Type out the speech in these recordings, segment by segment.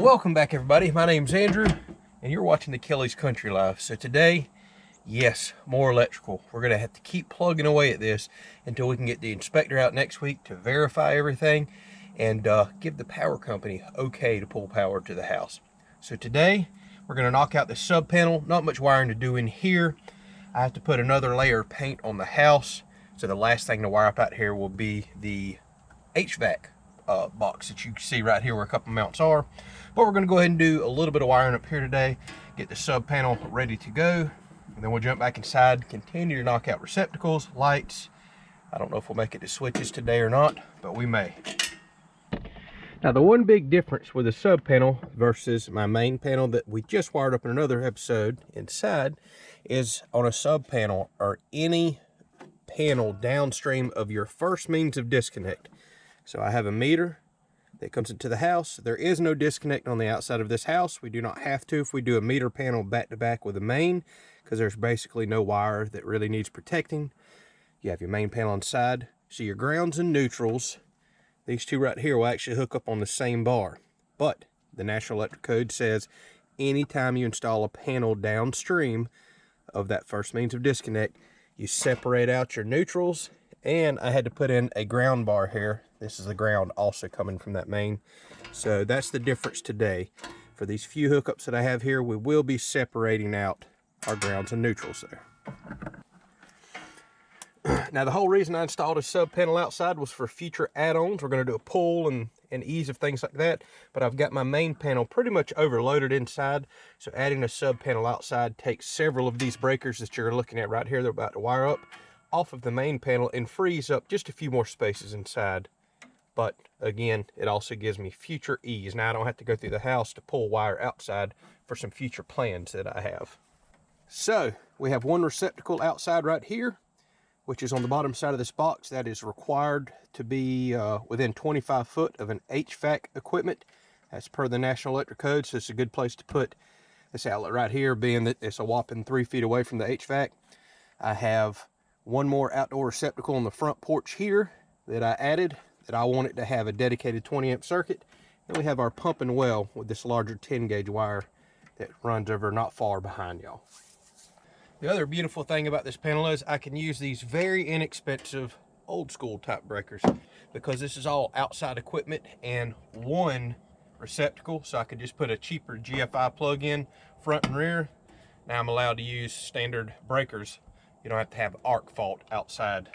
Welcome back, everybody. My name's Andrew and you're watching the Kelley's Country Life. So today, yes, more electrical. We're gonna have to keep plugging away at this until we can get the inspector out next week to verify everything and give the power company okay to pull power to the house. So today we're gonna knock out the sub panel. Not much wiring to do in here. I have to put another layer of paint on the house, so the last thing to wire up out here will be the HVAC box that you can see right here where a couple mounts are. But we're going to go ahead and do a little bit of wiring up here today, get the sub panel ready to go, and then we'll jump back inside, continue to knock out receptacles, lights. I don't know if we'll make it to switches today or not, but we may. Now, the one big difference with the sub panel versus my main panel that we just wired up in another episode inside is on a sub panel or any panel downstream of your first means of disconnect. So I have a meter that comes into the house. There is no disconnect on the outside of this house. We do not have to if we do a meter panel back to back with a main, because there's basically no wire that really needs protecting. You have your main panel inside. So your grounds and neutrals, these two right here will actually hook up on the same bar. But the National Electric Code says anytime you install a panel downstream of that first means of disconnect, you separate out your neutrals. And I had to put in a ground bar here. This is the ground also coming from that main. So that's the difference today. For these few hookups that I have here, we will be separating out our grounds and neutrals there. Now, the whole reason I installed a sub panel outside was for future add-ons. We're going to do a pull and ease of things like that. But I've got my main panel pretty much overloaded inside. So adding a sub panel outside takes several of these breakers that you're looking at right here, they're about to wire up, off of the main panel and frees up just a few more spaces inside. But again, it also gives me future ease. Now I don't have to go through the house to pull wire outside for some future plans that I have. So we have one receptacle outside right here, which is on the bottom side of this box. That is required to be within 25 foot of an HVAC equipment. That's per the National Electric Code, so it's a good place to put this outlet right here, being that it's a whopping 3 feet away from the HVAC. I have one more outdoor receptacle on the front porch here that I added, that I want it to have a dedicated 20 amp circuit. And we have our pump and well with this larger 10 gauge wire that runs over not far behind y'all. The other beautiful thing about this panel is I can use these very inexpensive old school type breakers, because this is all outside equipment and one receptacle. So I could just put a cheaper GFI plug in front and rear. Now I'm allowed to use standard breakers. You don't have to have arc fault outside.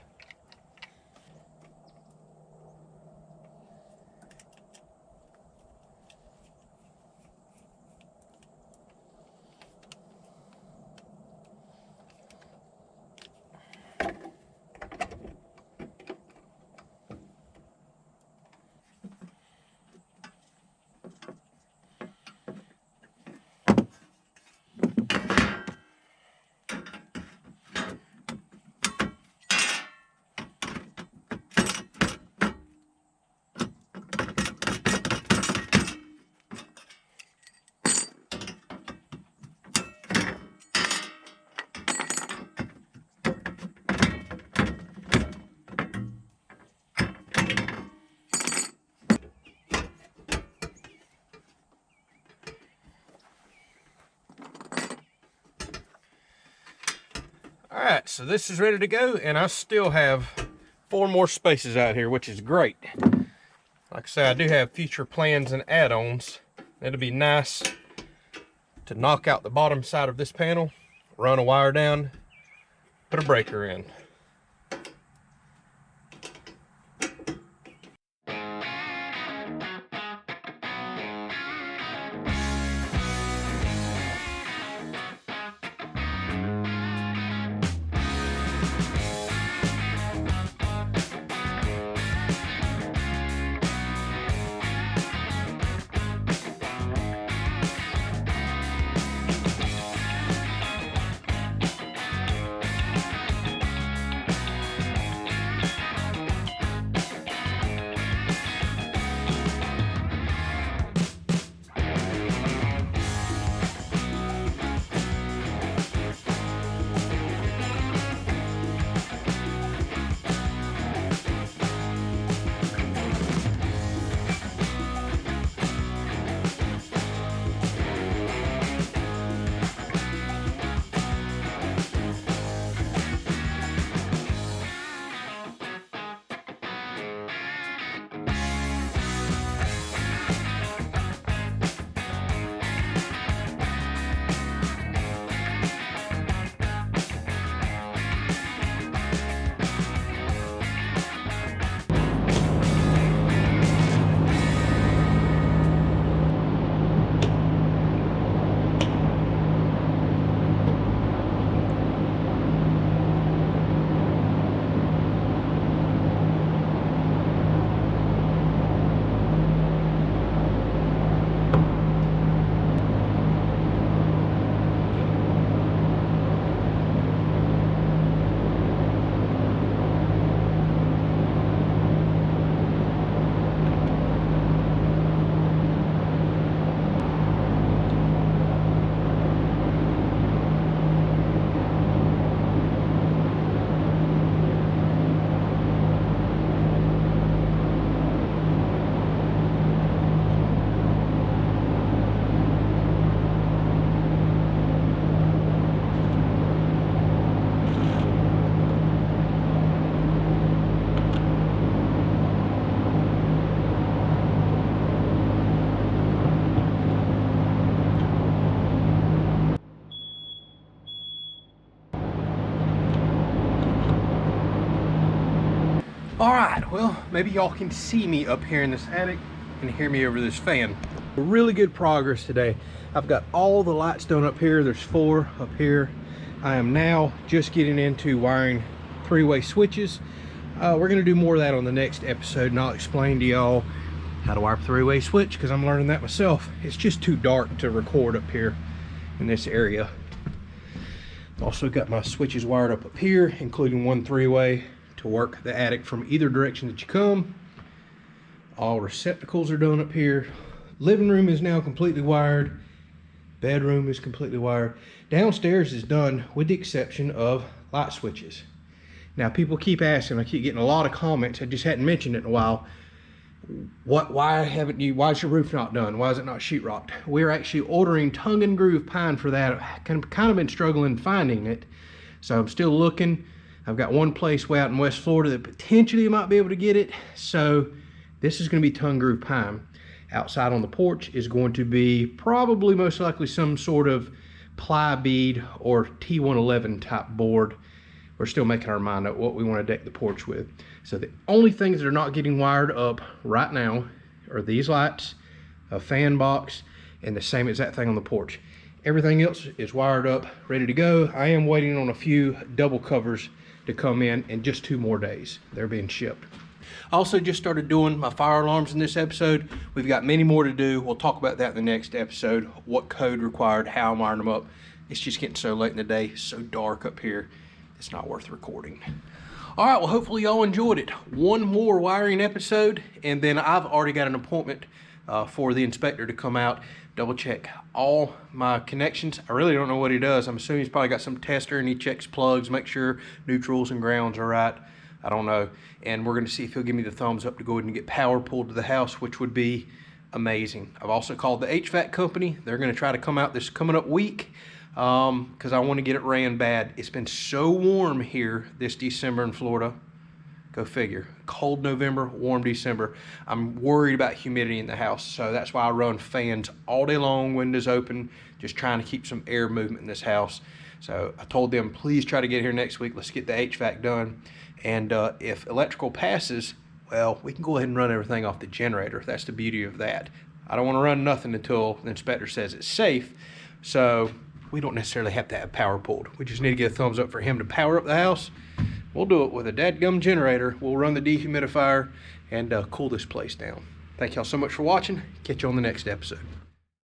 All right, so this is ready to go, and I still have 4 more spaces out here, which is great. Like I said, I do have future plans and add-ons. It'll be nice to knock out the bottom side of this panel, run a wire down, put a breaker in. All right, well, maybe y'all can see me up here in this attic and hear me over this fan. Really good progress today. I've got all the lights done up here. There's 4 up here. I am now just getting into wiring 3-way switches. We're gonna do more of that on the next episode, and I'll explain to y'all how to wire a 3-way switch, because I'm learning that myself. It's just too dark to record up here in this area. Also got my switches wired up here, including 1 3-way to work the attic from either direction that you come. All receptacles are done up here. Living room is now completely wired. Bedroom is completely wired. Downstairs is done with the exception of light switches. Now people keep asking, I keep getting a lot of comments, I just hadn't mentioned it in a while. Why is your roof not done? Why is it not sheetrocked? We're actually ordering tongue and groove pine for that. Kind of been struggling finding it. So I'm still looking. I've got one place way out in West Florida that potentially might be able to get it. So this is going to be tongue groove pine. Outside on the porch is going to be probably most likely some sort of ply bead or T111 type board. We're still making our mind up what we want to deck the porch with. So the only things that are not getting wired up right now are these lights, a fan box, and the same exact thing on the porch. Everything else is wired up, ready to go. I am waiting on a few double covers to come in just 2 more days. They're being shipped. I also just started doing my fire alarms in this episode. We've got many more to do. We'll talk about that in the next episode. What code required, how I'm wiring them up. It's just getting so late in the day, so dark up here. It's not worth recording. All right, well, hopefully y'all enjoyed it. 1 more wiring episode, and then I've already got an appointment for the inspector to come out, double check all my connections. I really don't know what he does. I'm assuming he's probably got some tester and he checks plugs, make sure neutrals and grounds are right. I don't know. And we're gonna see if he'll give me the thumbs up to go ahead and get power pulled to the house, which would be amazing. I've also called the HVAC company. They're gonna try to come out this coming up week because I want to get it ran bad. It's been so warm here this December in Florida. Go figure. Cold November, warm December. I'm worried about humidity in the house, so that's why I run fans all day long, windows open, just trying to keep some air movement in this house. So I told them, please try to get here next week. Let's get the HVAC done. And if electrical passes, well, we can go ahead and run everything off the generator. That's the beauty of that. I don't want to run nothing until the inspector says it's safe. So we don't necessarily have to have power pulled. We just need to get a thumbs up for him to power up the house. We'll do it with a dadgum generator. We'll run the dehumidifier and cool this place down. Thank y'all so much for watching. Catch you on the next episode.